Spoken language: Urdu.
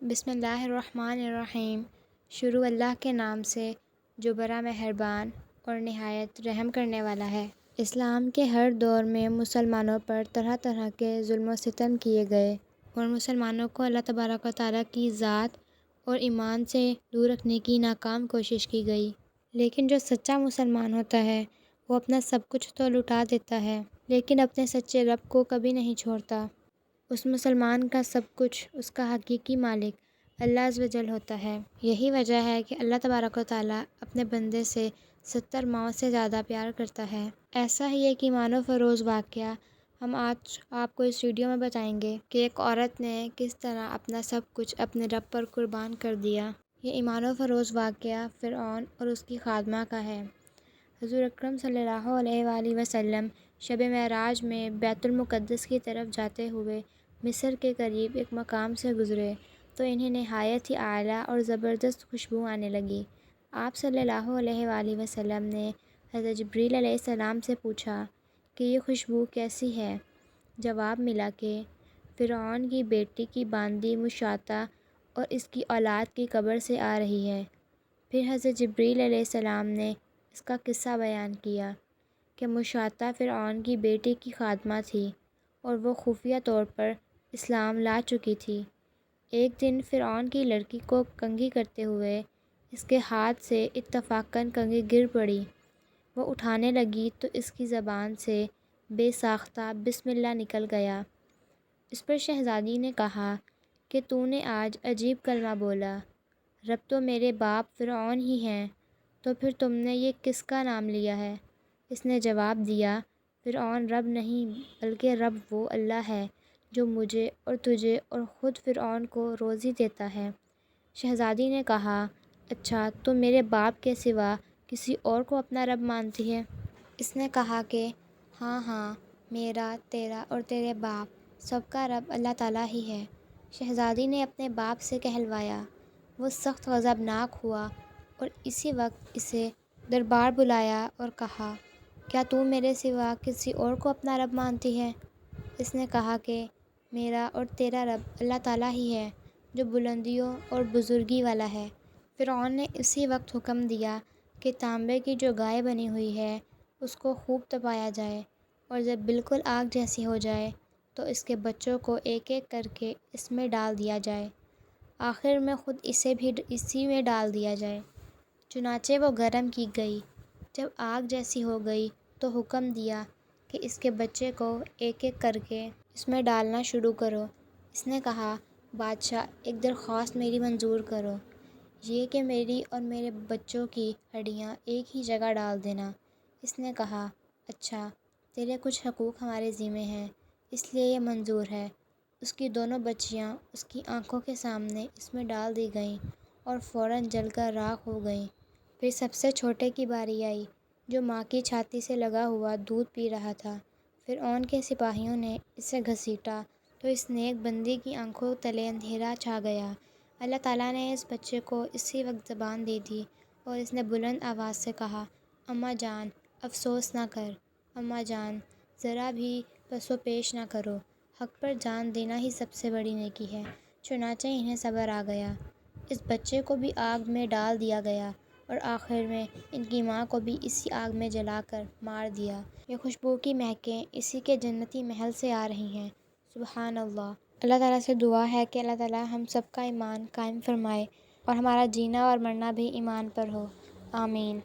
بسم اللہ الرحمن الرحیم۔ شروع اللہ کے نام سے جو بڑا مہربان اور نہایت رحم کرنے والا ہے۔ اسلام کے ہر دور میں مسلمانوں پر طرح طرح کے ظلم و ستم کیے گئے اور مسلمانوں کو اللہ تبارک و تعالیٰ کی ذات اور ایمان سے دور رکھنے کی ناکام کوشش کی گئی، لیکن جو سچا مسلمان ہوتا ہے وہ اپنا سب کچھ تو لٹا دیتا ہے لیکن اپنے سچے رب کو کبھی نہیں چھوڑتا۔ اس مسلمان کا سب کچھ اس کا حقیقی مالک اللہ عز و جل ہوتا ہے۔ یہی وجہ ہے کہ اللہ تبارک و تعالیٰ اپنے بندے سے 70 ماؤں سے زیادہ پیار کرتا ہے۔ ایسا ہی ایک ایمان فروز واقعہ ہم آج آپ کو اس ویڈیو میں بتائیں گے کہ ایک عورت نے کس طرح اپنا سب کچھ اپنے رب پر قربان کر دیا۔ یہ ایمان فروز واقعہ فرعون اور اس کی خادمہ کا ہے۔ حضور اکرم صلی اللہ علیہ وآلہ وسلم شب معراج میں بیت المقدس کی طرف جاتے ہوئے مصر کے قریب ایک مقام سے گزرے تو انہیں نہایت ہی اعلیٰ اور زبردست خوشبو آنے لگی۔ آپ صلی اللہ علیہ وآلہ وسلم نے حضرت جبریل علیہ السلام سے پوچھا کہ یہ خوشبو کیسی ہے؟ جواب ملا کہ فرعون کی بیٹی کی باندی مشاطہ اور اس کی اولاد کی قبر سے آ رہی ہے۔ پھر حضرت جبریل علیہ السلام نے اس کا قصہ بیان کیا کہ مشاطہ فرعون کی بیٹی کی خادمہ تھی اور وہ خفیہ طور پر اسلام لا چکی تھی۔ ایک دن فرعون کی لڑکی کو کنگھی کرتے ہوئے اس کے ہاتھ سے اتفاقاً کنگھی گر پڑی۔ وہ اٹھانے لگی تو اس کی زبان سے بے ساختہ بسم اللہ نکل گیا۔ اس پر شہزادی نے کہا کہ تو نے آج عجیب کلمہ بولا، رب تو میرے باپ فرعون ہی ہیں، تو پھر تم نے یہ کس کا نام لیا ہے؟ اس نے جواب دیا، فرعون رب نہیں بلکہ رب وہ اللہ ہے جو مجھے اور تجھے اور خود فرعون کو روزی دیتا ہے۔ شہزادی نے کہا، اچھا تو میرے باپ کے سوا کسی اور کو اپنا رب مانتی ہے؟ اس نے کہا کہ ہاں ہاں، میرا، تیرا اور تیرے باپ سب کا رب اللہ تعالیٰ ہی ہے۔ شہزادی نے اپنے باپ سے کہلوایا۔ وہ سخت غضبناک ہوا اور اسی وقت اسے دربار بلایا اور کہا، کیا تو میرے سوا کسی اور کو اپنا رب مانتی ہے؟ اس نے کہا کہ میرا اور تیرا رب اللہ تعالیٰ ہی ہے جو بلندیوں اور بزرگی والا ہے۔ فرعون نے اسی وقت حکم دیا کہ تانبے کی جو گائے بنی ہوئی ہے اس کو خوب تپایا جائے اور جب بالکل آگ جیسی ہو جائے تو اس کے بچوں کو ایک ایک کر کے اس میں ڈال دیا جائے، آخر میں خود اسے بھی اسی میں ڈال دیا جائے۔ چنانچہ وہ گرم کی گئی۔ جب آگ جیسی ہو گئی تو حکم دیا کہ اس کے بچے کو ایک ایک کر کے اس میں ڈالنا شروع کرو۔ اس نے کہا، بادشاہ ایک درخواست میری منظور کرو، یہ کہ میری اور میرے بچوں کی ہڈیاں ایک ہی جگہ ڈال دینا۔ اس نے کہا، اچھا تیرے کچھ حقوق ہمارے ذمہ ہیں اس لیے یہ منظور ہے۔ اس کی دونوں بچیاں اس کی آنکھوں کے سامنے اس میں ڈال دی گئیں اور فوراً جل کر راکھ ہو گئیں۔ پھر سب سے چھوٹے کی باری آئی جو ماں کی چھاتی سے لگا ہوا دودھ پی رہا تھا۔ فرعون کے سپاہیوں نے اسے گھسیٹا تو اس نیک بندی کی آنکھوں تلے اندھیرا چھا گیا۔ اللہ تعالیٰ نے اس بچے کو اسی وقت زبان دے دی اور اس نے بلند آواز سے کہا، اماں جان افسوس نہ کر، اماں جان ذرا بھی پس و پیش نہ کرو، حق پر جان دینا ہی سب سے بڑی نیکی ہے۔ چنانچہ انہیں صبر آ گیا۔ اس بچے کو بھی آگ میں ڈال دیا گیا اور آخر میں ان کی ماں کو بھی اسی آگ میں جلا کر مار دیا۔ یہ خوشبو کی مہکیں اسی کے جنتی محل سے آ رہی ہیں۔ سبحان اللہ۔ اللہ تعالیٰ سے دعا ہے کہ اللہ تعالیٰ ہم سب کا ایمان قائم فرمائے اور ہمارا جینا اور مرنا بھی ایمان پر ہو، آمین۔